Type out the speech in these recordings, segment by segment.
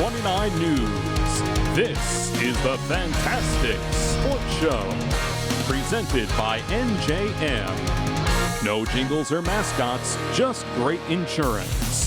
29 News. This is the Phantastic Sports Show, presented by NJM. No jingles or mascots, just great insurance.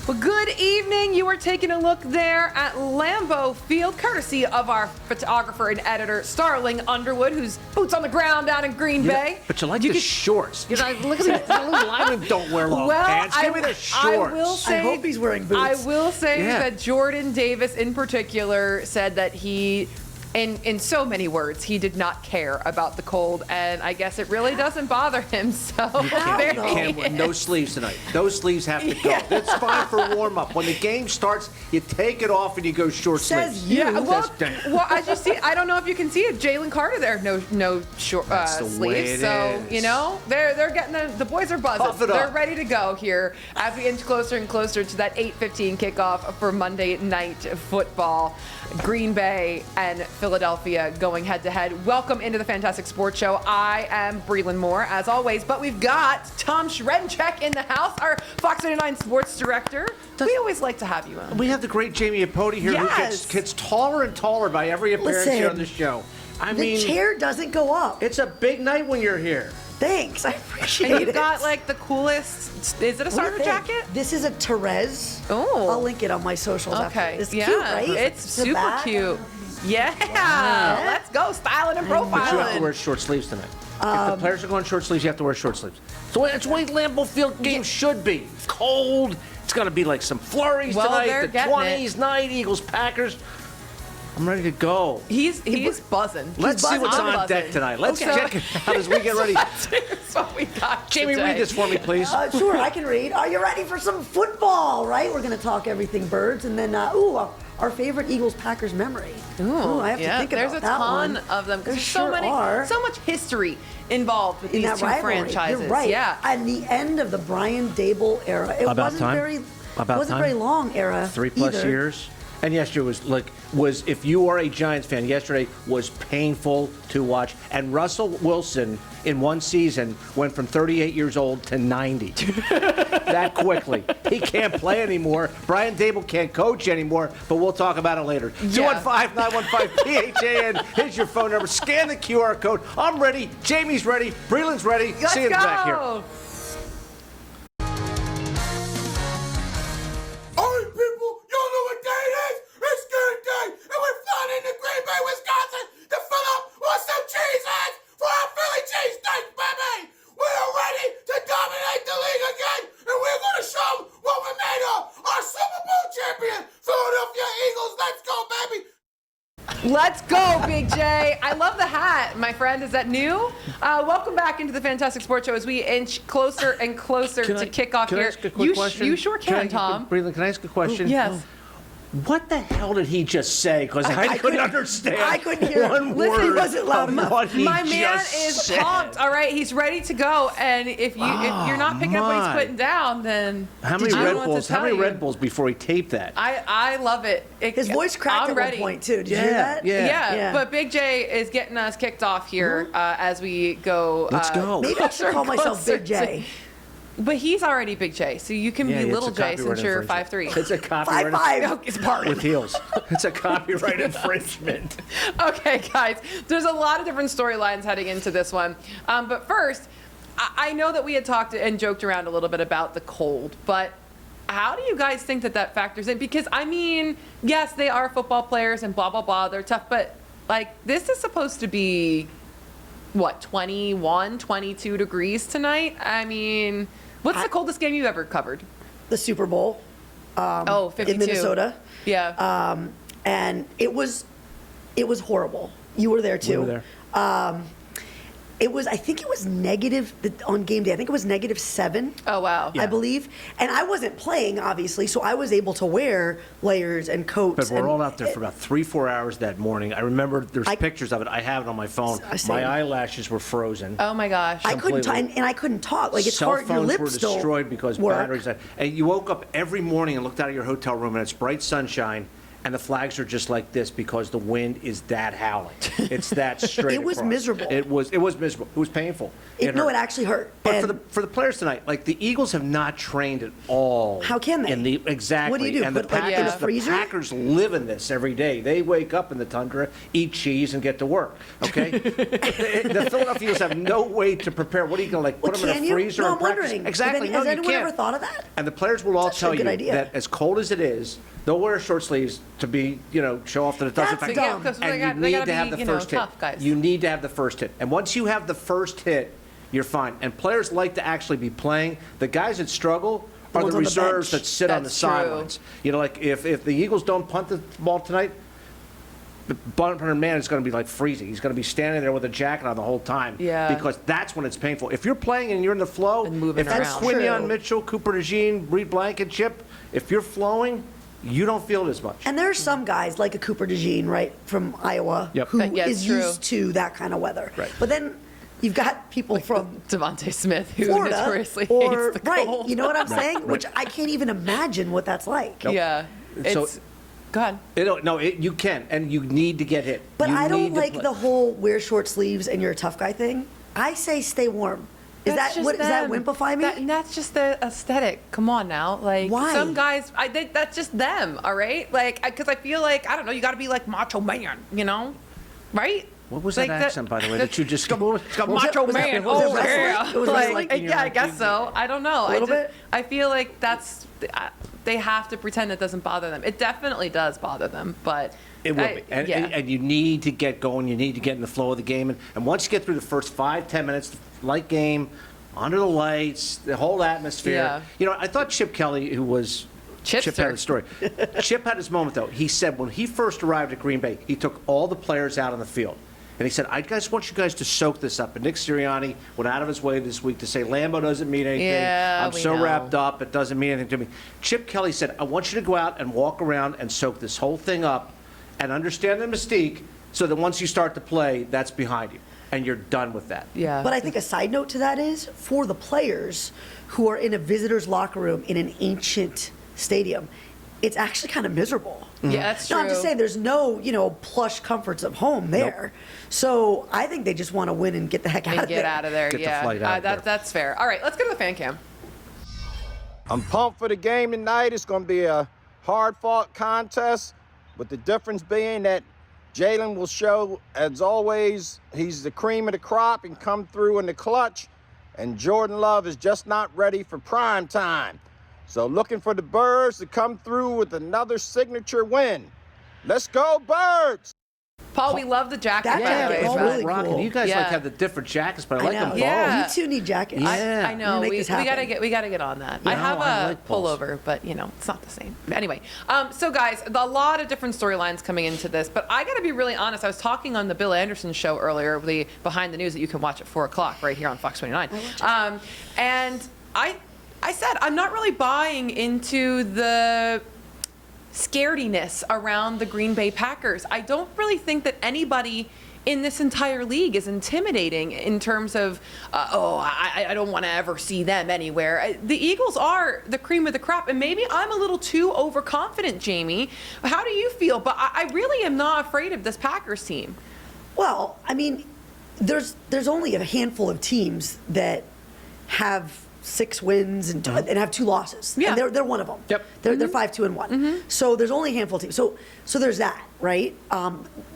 Well, good evening. You are taking a look there at Lambeau Field, courtesy of our photographer and editor, Starling Underwood, who's boots on the ground down in Green Bay. But you like the shorts. You know, look at the linemen don't wear long pants. Give me the shorts. I hope he's wearing boots. I will say that Jordan Davis in particular said that he, in so many words, he did not care about the cold, and I guess it really doesn't bother him. So you can't wear no sleeves tonight. Those sleeves have to go. That's fine for warm up. When the game starts, you take it off and you go short sleeves. Well, as you see, I don't know if you can see it. Jalen Carter there, no short sleeves. So you know, they're getting the boys are buzzing. They're ready to go here as we inch closer and closer to that 8:15 kickoff for Monday Night Football. Green Bay and Philadelphia going head-to-head. Welcome into the Phantastic Sports Show. I am Breland Moore, as always, but we've got Tom Schredencheck in the house, our Fox 99 sports director. We always like to have you on. We have the great Jamie Apodi here, who gets taller and taller by every appearance here on the show. I mean, the chair doesn't go up. It's a big night when you're here. Thanks, I appreciate it. And you've got like the coolest. Is it a starter jacket? This is a Therese. Oh, I'll link it on my socials. Okay, after. It's cute, right? It's super cute. Yeah, let's go styling and profiling. But you have to wear short sleeves tonight. If the players are going short sleeves, you have to wear short sleeves. So that's the way Lambeau Field game should be. It's cold. It's going to be like some flurries tonight. The 20s night, Eagles, Packers. I'm ready to go. He's buzzing. Let's see what's on deck tonight. Let's check it out as we get ready. That's what we got Jamie, read this for me, please. Sure, I can read. Are you ready for some football, right? We're going to talk everything birds, and then, our favorite Eagles-Packers memory. Ooh, I have to think about that one. There's a ton of them. There so much history involved with these two franchises. You're right. Yeah. At the end of the Brian Dable era, it wasn't very long era. 3+ years. And yesterday was if you are a Giants fan, yesterday was painful to watch. And Russell Wilson in one season went from 38 years old to 90 that quickly. He can't play anymore. Brian Dable can't coach anymore, but we'll talk about it later. 215-915-PHAN. Here's your phone number. Scan the QR code. I'm ready. Jamie's ready. Breland's ready. Let's See you back here. Wisconsin to fill up with some cheeses for our Philly cheesesteak, baby! We are ready to dominate the league again, and we're going to show them what we're made of! Our Super Bowl champion, Philadelphia Eagles, let's go, baby! Let's go, Big J. I love the hat, my friend. Is that new? Welcome back into the Phantastic Sports Show as we inch closer and closer to kickoff here. Can I ask a quick question? You sure can, Tom. Breland, can I ask a question? Yes. What the hell did he just say? Because I couldn't understand. I couldn't hear one word. Listen, he wasn't loud enough. My man is pumped. All right, he's ready to go. And if you're not picking up what he's putting down, then how many Red Bulls? How many Red Bulls before he taped that? I love it. His voice cracked at one point too. Did you hear that? Yeah. But Big J is getting us kicked off here as we go. Let's go. Maybe I should call myself Big J. But he's already Big J, so you can be Little J since you're 5'3". It's a copyright 5'5". It's part with heels. It's a copyright infringement. Okay, guys, there's a lot of different storylines heading into this one. But first, I know that we had talked and joked around a little bit about the cold, but how do you guys think that factors in? Because, I mean, yes, they are football players and blah, blah, blah. They're tough, but, like, this is supposed to be, 21, 22 degrees tonight? I mean, what's the coldest game you've ever covered? The Super Bowl. 52. In Minnesota. Yeah. And it was horrible. You were there too. We were there. I think it was negative on game day. I think it was -7. Oh, wow. I believe. And I wasn't playing, obviously, so I was able to wear layers and coats. But we're all out there for about 3-4 hours that morning. I remember there's pictures of it. I have it on my phone. My eyelashes were frozen. Oh, my gosh. I couldn't I couldn't talk. Like, it's Cell hard. Your phones lips were destroyed because work. batteries. And you woke up every morning and looked out of your hotel room, and it's bright sunshine, and the flags are just like this because the wind is that howling. It's that straight. It was across. miserable. It was miserable. It was painful. It actually hurt. But for the players tonight, like the Eagles have not trained at all. How can they? Exactly. What do you do? And the Put, like, in the freezer? The Packers live in this every day. They wake up in the tundra, eat cheese, and get to work. Okay. The Philadelphia Eagles have no way to prepare. What are you going to put them in a freezer? No, and I'm practice? wondering. Exactly. Has no, anyone you can't. ever thought of that? And the players will all That's tell a good you idea. that as cold as it is, they'll wear short sleeves to be, show off that it doesn't That's affect dumb. Because And they you gotta need to have be, the first hit. tough guys. You need to have the first hit. And once you have the first hit, you're fine. And players like to actually be playing. The guys that struggle are ones the on the reserves bench. that sit on the That's true. sidelines. Like if the Eagles don't punt the ball tonight, the punter man is going to be like freezing. He's going to be standing there with a jacket on the whole time. Yeah. Because that's when it's painful. If you're playing and you're in the flow, And moving if it's around. Quinion True. Mitchell, Cooper DeJean, Reed Blankenship, if you're flowing, you don't feel it as much. And there are some guys like a Cooper DeJean, right, from Iowa, Yep. who Yeah, it's is true. used to that kind of weather. Right. But then you've got people from Devontae Smith, who Florida, notoriously or hates the right, cold. you know what I'm saying? Which I can't even imagine what that's like. Yeah. So- It's. Go ahead. You can, and you need to get hit. But You I don't need to like play. the whole wear short sleeves and you're a tough guy thing. I say stay warm. Is That's that just what does that them. wimpify me? That's just the aesthetic. Come on now, like Why? some guys. I think that's just them. All right, like because I feel like I don't know. You got to be like macho man, right? What was Like that accent, by the way, that you just got? Macho was man. it- was it Oh wrestling? yeah. It was Like, wrestling? yeah, I guess so. I don't know. A little bit? I feel like that's. They have to pretend it doesn't bother them. It definitely does bother them, but. It will be. And, yeah. and you need to get going. You need to get in the flow of the game. And once you get through the first 5-10 minutes, light game, under the lights, the whole atmosphere. Yeah. I thought Chip Kelly, who was. Chip Chipster. had a story. Chip had his moment, though. He said when he first arrived at Green Bay, he took all the players out on the field. And he said, I just want you guys to soak this up. And Nick Sirianni went out of his way this week to say, Lambeau doesn't mean anything. Yeah, I'm we so know. wrapped up, it doesn't mean anything to me. Chip Kelly said, I want you to go out and walk around and soak this whole thing up and understand the mystique so that once you start to play, that's behind you. And you're done with that. Yeah. But I think a side note to that is for the players who are in a visitor's locker room in an ancient stadium, it's actually kind of miserable. Yeah, that's No, true. I'm just saying there's no, plush comforts of home there. So I think they just want to win and get the heck out and of there. get out of there. Get the Yeah, flight out of there. that's fair. All right, let's go to the fan cam. I'm pumped for the game tonight. It's going to be a hard-fought contest, with the difference being that Jalen will show, as always, he's the cream of the crop and come through in the clutch, and Jordan Love is just not ready for prime time. So looking for the Birds to come through with another signature win. Let's go, Birds! Paul, we love the jacket. That by the jacket way. is Paul really rocking. cool. You guys Yeah. have the different jackets, but I I like know. them both. Yeah. You two need jackets. Yeah. I know. Make We this gotta happen. get on that. I No, have I a like Paul's. pullover, but it's not the same. Anyway, so guys, a lot of different storylines coming into this, but I gotta be really honest. I was talking on the Bill Anderson show earlier, the Behind the News that you can watch at 4:00 right here on Fox 29, and I said I'm not really buying into the scarediness around the Green Bay Packers. I don't really think that anybody in this entire league is intimidating in terms of, I don't want to ever see them anywhere. The Eagles are the cream of the crop, and maybe I'm a little too overconfident, Jamie. How do you feel? But I really am not afraid of this Packers team. Well, I mean, there's only a handful of teams that have 6 wins and have 2 losses. Yeah. And they're one of them. Yep. They're 5-2-1. So there's only a handful of teams. So there's that, right?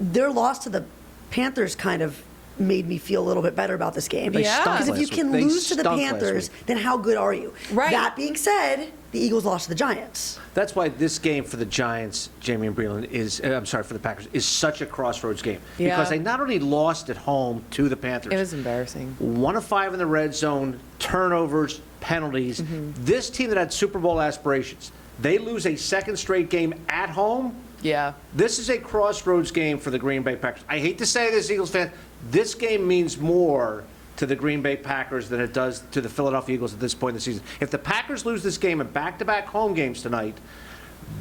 Their loss to the Panthers kind of made me feel a little bit better about this game. They Yeah. stunk Because if you last can week. They lose to the stunk last Panthers, week. then how good are you? Right. That being said, the Eagles lost to the Giants. That's why this game for the Giants, Jamie and Breland, for the Packers, is such a crossroads game. Yeah. Because they not only lost at home to the Panthers. It was embarrassing. 1 of 5 in the red zone, turnovers, penalties. Mm-hmm. This team that had Super Bowl aspirations, they lose a second straight game at home. Yeah. This is a crossroads game for the Green Bay Packers. I hate to say this, Eagles fan, this game means more to the Green Bay Packers than it does to the Philadelphia Eagles at this point in the season. If the Packers lose this game in back-to-back home games tonight,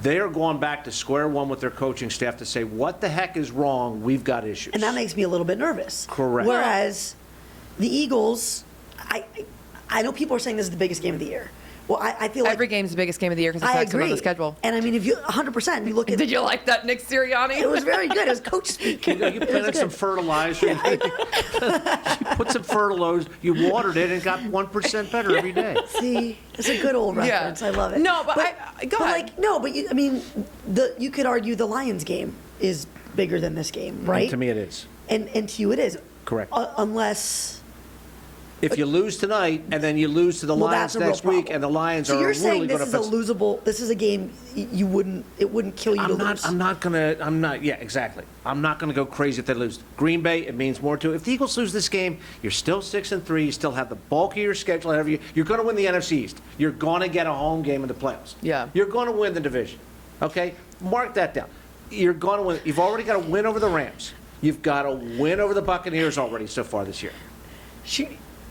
they're going back to square one with their coaching staff to say, what the heck is wrong? We've got issues. And that makes me a little bit nervous. Correct. Whereas the Eagles, I know people are saying this is the biggest game of the year, Well, I feel like Every game's the biggest game of the year because it's I next one agree. on the schedule. And I mean, if you 100%, you look at Did you like that, Nick Sirianni? it was very good. It was coach speak. You planted some fertilizer. You put some fertilizer. You watered it and got 1% better every day. See, it's a good old Yeah. reference. I love it. No, but go ahead. Like, no, but I mean, you could argue the Lions game is bigger than this game, right? And to me, it is. And to you, it is. Correct. Unless. If you lose tonight and then you lose to the Well, Lions that's a real next week, problem. and the Lions So are you're really saying going this to is a losable. This is a game it wouldn't kill you to lose. Yeah, exactly. I'm not gonna go crazy if they lose. Green Bay, it means more to it. If the Eagles lose this game, you're still 6-3. You still have the bulk of your schedule ahead of you. You're gonna win the NFC East. You're gonna get a home game in the playoffs. Yeah. You're gonna win the division. Okay? Mark that down. You're gonna win. You've already got a win over the Rams. You've got a win over the Buccaneers already so far this year.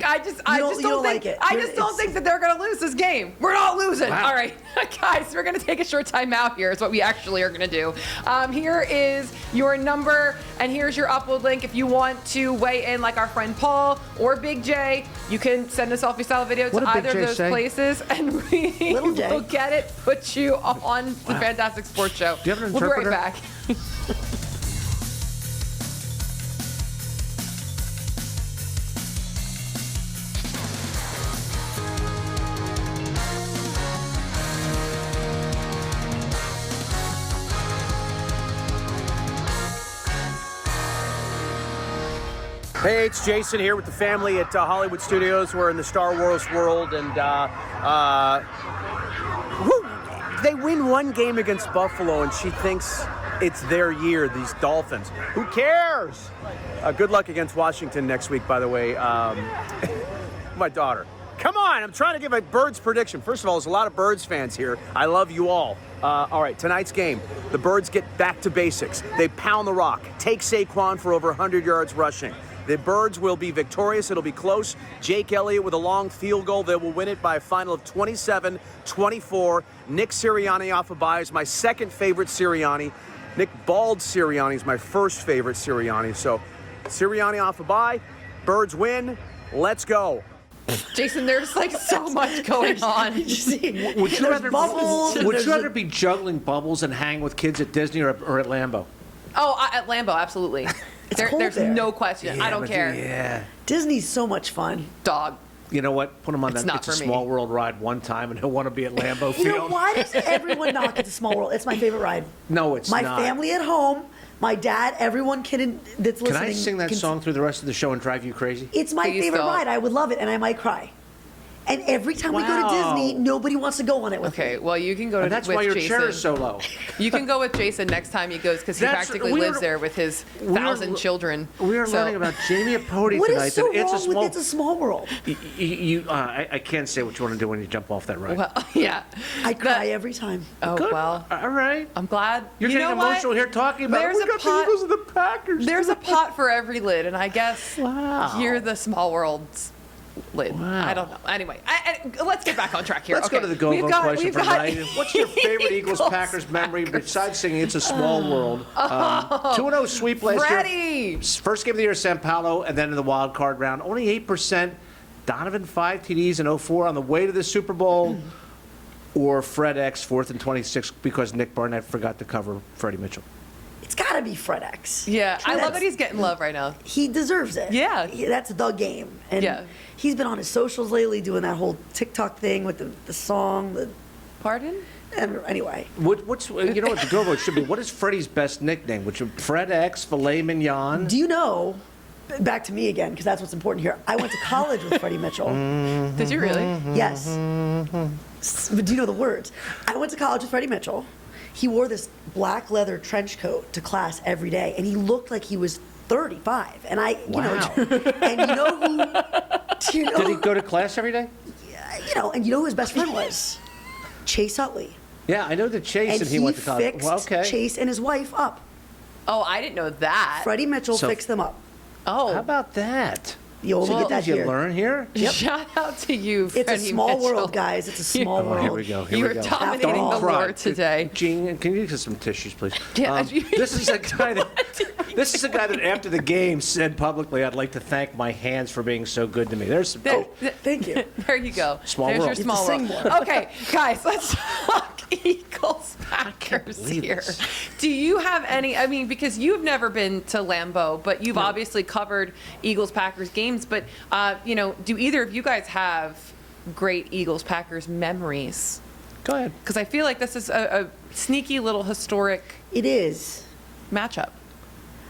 I just don't think like it. I just don't think that they're going to lose this game. We're not losing. Wow. All right, guys, we're going to take a short time out here is what we actually are going to do. Here is your number, and here's your upload link. If you want to weigh in like our friend Paul or Big J, you can send a selfie-style video What to did Big either J of those say? places, and we Little J. will get it, put you on the Fantastic Sports Show. Do you have an We'll be right interpreter? back. Hey, it's Jason here with the family at Hollywood Studios. We're in the Star Wars world, and they win one game against Buffalo, and she thinks it's their year, these Dolphins. Who cares? Good luck against Washington next week, by the way. My daughter. Come on, I'm trying to give a Birds prediction. First of all, there's a lot of Birds fans here. I love you all. All right, tonight's game, the Birds get back to basics. They pound the rock, take Saquon for over 100 yards rushing. The Birds will be victorious. It'll be close. Jake Elliott with a long field goal. They will win it by a final of 27-24. Nick Sirianni off a bye is my second favorite Sirianni. Nick Bald Sirianni is my first favorite Sirianni. So Sirianni off a bye. Birds win. Let's go. Jason, there's like so much going on. Would you rather bubbles, and Would there's you a- rather be juggling bubbles and hang with kids at Disney or at Lambeau? Oh, at Lambeau, absolutely. cold There's there. no question. I don't but care. Yeah. Disney's so much fun. Dog. You know what? Put him on It's that not It's a for me. Small World ride one time, and he'll want to be at Lambeau You Field. know, why does everyone knock at the Small World? It's my favorite ride. No, it's My not. family at home, my dad, everyone that's Can listening. I sing that song through the rest of the show and drive you crazy? It's my Please favorite don't. ride. I would love it, and I might cry. And every time we go to Wow. Disney, nobody wants to go on it with Okay, me. well, you can go And to that's with why your Jason. chair is so low. You can go with Jason next time he goes because he That's- practically we are- lives there with his we are- 1,000 children. We are So- learning about Jamie Apodi What tonight. is so that it's a wrong with small. It's a Small World? I can't say what you want to do when you jump off that ride. Well, yeah. I cry every time. Oh, Good. well, All right. I'm glad. You're you getting know emotional what? here talking about There's we a got pot- the Eagles and the Packers. There's a pot for every lid, and I guess Wow. you're the Small World's lid. Wow. I don't know. Anyway, let's get back on track here. Let's Okay. go to the go-go question for tonight. What's your favorite Eagles-Packers memory besides singing It's a Small World? 2-0 sweep last Freddie! year. First game of the year, Sao Paulo, and then in the wild card round. Only 8%. Donovan, 5 TDs in 04 on the way to the Super Bowl. Or Fred X, 4th and 26, because Nick Barnett forgot to cover Freddie Mitchell. It's got to be Fred X. Yeah, I love That's- that he's getting love right now. He deserves it. Yeah. That's the game. And Yeah. he's been on his socials lately doing that whole TikTok thing with the song. Pardon? And anyway, What's you know what the go vote should be? What is Freddie's best nickname? Which Fred X, Filet Mignon. do you know, back to me again, because that's what's important here. I went to college with Freddie Mitchell. Did you really? Yes. But do you know the words? I went to college with Freddie Mitchell. He wore this black leather trench coat to class every day, and he looked like he was 35. And Wow. and you know who? Do you know? Did he go to class every day? And you know who his best friend was? Chase Utley. Yeah, I know that Chase and he went to college. fixed Well, okay. Chase and his wife up. Oh, I didn't know that. Freddie Mitchell So- fixed them up. Oh, How about that? You only So get that did you here. learn here? shout out to you, It's a Freddie small Mitchell. world, guys. It's a small Oh, world. here we go. Here You we are go. dominating After all. the Lord today. Gene, can you get some tissues, please? Yeah, This is a guy that This is the guy that after the game said publicly, "I'd like to thank my hands for being so good to me." There's some. Thank you. There you go. Small There's world. your You small have to world. sing more. Okay, guys, let's talk Eagles Packers believe here. this. Do you have any? I mean, because you've never been to Lambeau, but you've obviously covered Eagles Packers games. But do either of you guys have great Eagles Packers memories? Go ahead. Because I feel like this is a sneaky little historic It is. matchup.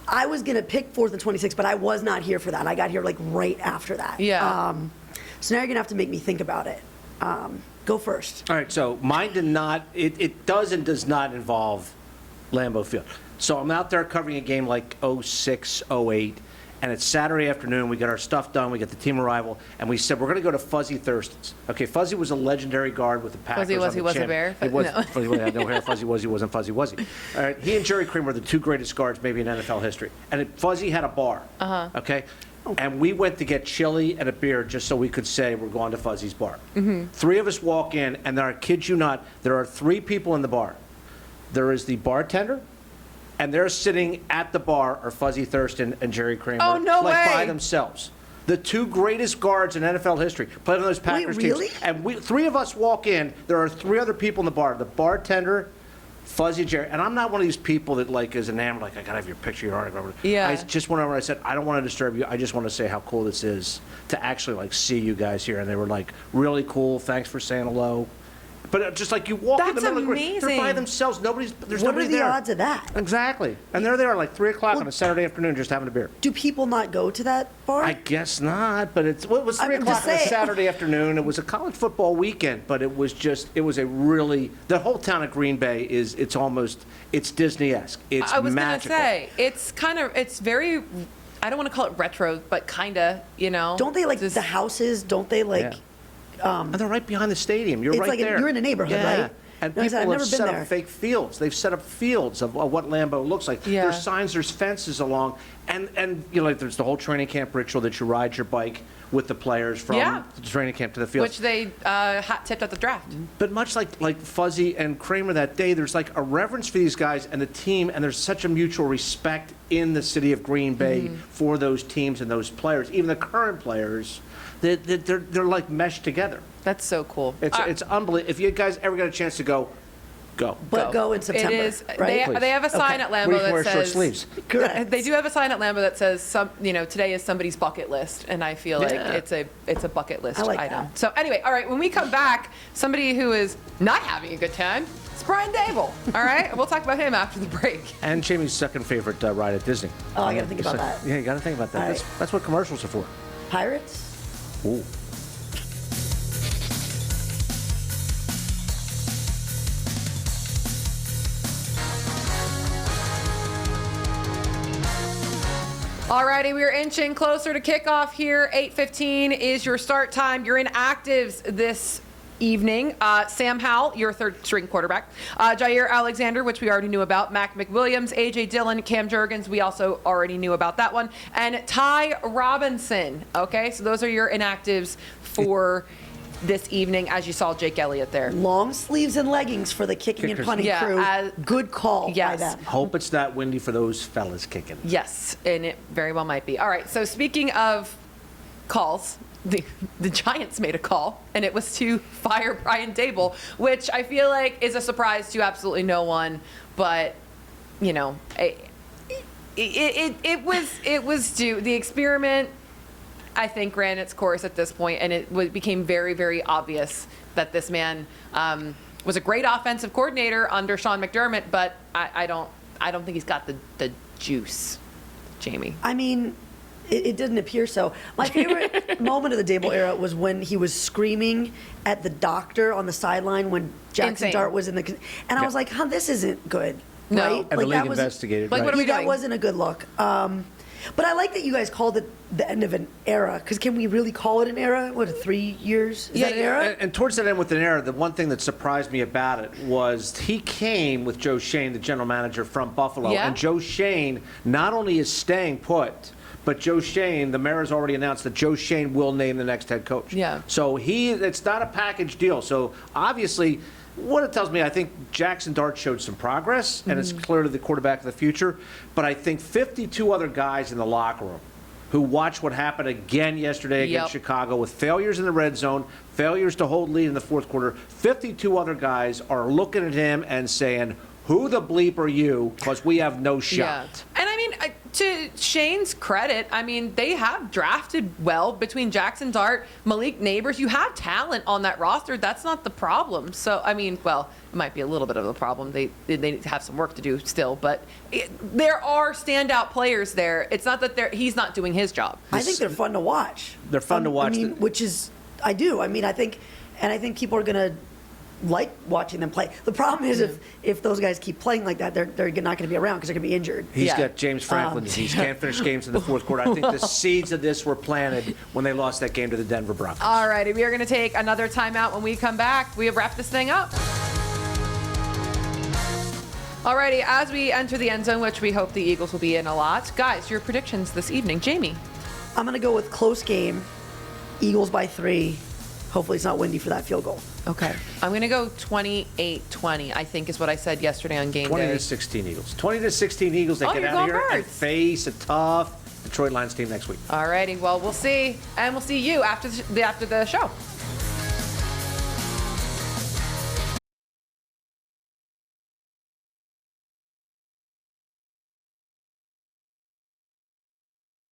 I was going to pick 4th and 26, but I was not here for that. I got here like right after that. Yeah. So now you're going to have to make me think about it. Go first. All right, so mine did not, it does and does not involve Lambeau Field. So I'm out there covering a game like 06, 08, and it's Saturday afternoon. We got our stuff done. We got the team arrival, and we said we're going to go to Fuzzy Thurston's. Okay, Fuzzy was a legendary guard with the Packers. Was he on the a champ- bear? He was. No. Fuzzy had no hair. Fuzzy was. He wasn't Fuzzy. Was he? All right. He and Jerry Kramer were the two greatest guards maybe in NFL history. And Fuzzy had a bar. Okay. And we went to get chili and a beer just so we could say we're going to Fuzzy's bar. Three of us walk in, and I kid you not, there are three people in the bar. There is the bartender, and they're sitting at the bar are Fuzzy Thurston and Jerry Kramer. Oh, no like way. by themselves. The two greatest guards in NFL history played on those Packers really? teams. And three of us walk in. There are three other people in the bar. The bartender, Fuzzy, Jerry. And I'm not one of these people that like is enamored, like, I got to have your picture, your autograph. Yeah. I just went over and I said, I don't want to disturb you. I just want to say how cool this is to actually, like, see you guys here. And they were, like, really cool. Thanks for saying hello. But just like you walk in the That's middle of the they're by amazing. themselves. There's What nobody are the there. odds of that? Exactly. And they're there at like 3 o'clock on a Saturday afternoon just having a beer. Do people not go to that bar? I guess not, but it was 3 I'm o'clock just on a saying. Saturday afternoon. It was a college football weekend, but it was a really, the whole town of Green Bay it's Disney-esque. It's I was magical. gonna say it's very. I don't want to call it retro, but kinda. Don't they like Just- the houses? Don't they like? Yeah. And they're right behind the stadium. You're It's right like there. you're in a neighborhood, yeah. right? And No, I said, people I've have never set been up there. fake fields. They've set up fields of what Lambeau looks like. Yeah. There's signs, there's fences along, and like there's the whole training camp ritual that you ride your bike with the players from Yeah. the training camp to the field. which they hot tipped at the draft. But much like Fuzzy and Kramer that day, there's like a reverence for these guys and the team, and there's such a mutual respect in the city of Green Bay for those teams and those players, even the current players. They're like meshed together. That's so cool. It's unbelievable. If you guys ever get a chance to go. But go in September. It is. right? Please. They have a sign Okay. at Where Lambeau you can that wear says. short sleeves. Correct. They do have a sign at Lambeau that says today is somebody's bucket list, and I feel like Yeah. it's a bucket list I like item. that. So anyway, all right. When we come back, somebody who is not having a good time. It's Brian Dable. All right, we'll talk about him after the break. And Jamie's second favorite ride at Disney. Oh, I gotta think about that. Yeah, you got to think about that. All That's, right. that's what commercials are for. Pirates. Ooh. Alrighty, we are inching closer to kickoff here. 8:15 is your start time. You're in actives this evening. Sam Howell, your third string quarterback. Jair Alexander, which we already knew about. Mac McWilliams, A.J. Dillon, Cam Jurgens, we also already knew about that one. And Ty Robinson. Okay, so those are your inactives for this evening, as you saw Jake Elliott there. Long sleeves and leggings for the kicking and Kickers. punting Yeah, crew. Good call by yes. them. Hope it's not windy for those fellas kicking. Yes, and it very well might be. All right, so speaking of calls, the Giants made a call, and it was to fire Brian Dable, which I feel like is a surprise to absolutely no one. But it was due. The experiment, I think, ran its course at this point, and it became very, very obvious that this man was a great offensive coordinator under Sean McDermott, but I don't think he's got the juice, Jamie. I mean, it didn't appear so. My favorite moment of the Dable era was when he was screaming at the doctor on the sideline when Jackson Insane. Dart was in the. And I was like, this isn't good. No. Right? And the league that was, investigated. Like, right. what are we that doing? wasn't a good look. But I like that you guys called it the end of an era, because can we really call it an era? What, 3 years? Is that an era? And towards that end with an era, the one thing that surprised me about it was he came with Joe Shane, the general manager from Buffalo. Yeah. And Joe Shane not only is staying put, but Joe Shane, the mayor has already announced that Joe Shane will name the next head coach. Yeah. So it's not a package deal. So obviously, What it tells me, I think Jackson Dart showed some progress, and it's clearly the quarterback of the future. But I think 52 other guys in the locker room who watched what happened again yesterday against Chicago with failures in the red zone, failures to hold lead in the fourth quarter. 52 other guys are looking at him and saying, who the bleep are you? Because we have no shot. Yeah. And I mean, to Shane's credit, I mean, they have drafted well between Jackson Dart, Malik Neighbors. You have talent on that roster. That's not the problem. So, I mean, well, it might be a little bit of a problem. They have some work to do still, but there are standout players there. It's not that he's not doing his job. I think they're fun to watch. They're fun to watch. I mean, I do. I mean, I think people are going to like watching them play. The problem is if those guys keep playing like that, they're not going to be around because they're going to be injured. He's got James Franklin disease. Can't finish games in the fourth quarter. I think the seeds of this were planted when they lost that game to the Denver Broncos. All righty, we are going to take another timeout. When we come back, we have wrapped this thing up. All righty, as we enter the end zone, which we hope the Eagles will be in a lot. Guys, your predictions this evening. Jamie. I'm going to go with close game, Eagles by 3. Hopefully it's not windy for that field goal. Okay. I'm going to go 28-20, I think is what I said yesterday on game 20 day. 20-16 Eagles. 20-16 Eagles. They get out of here and face a tough Detroit Lions team next week. All righty. Well, we'll see. And we'll see you after the show.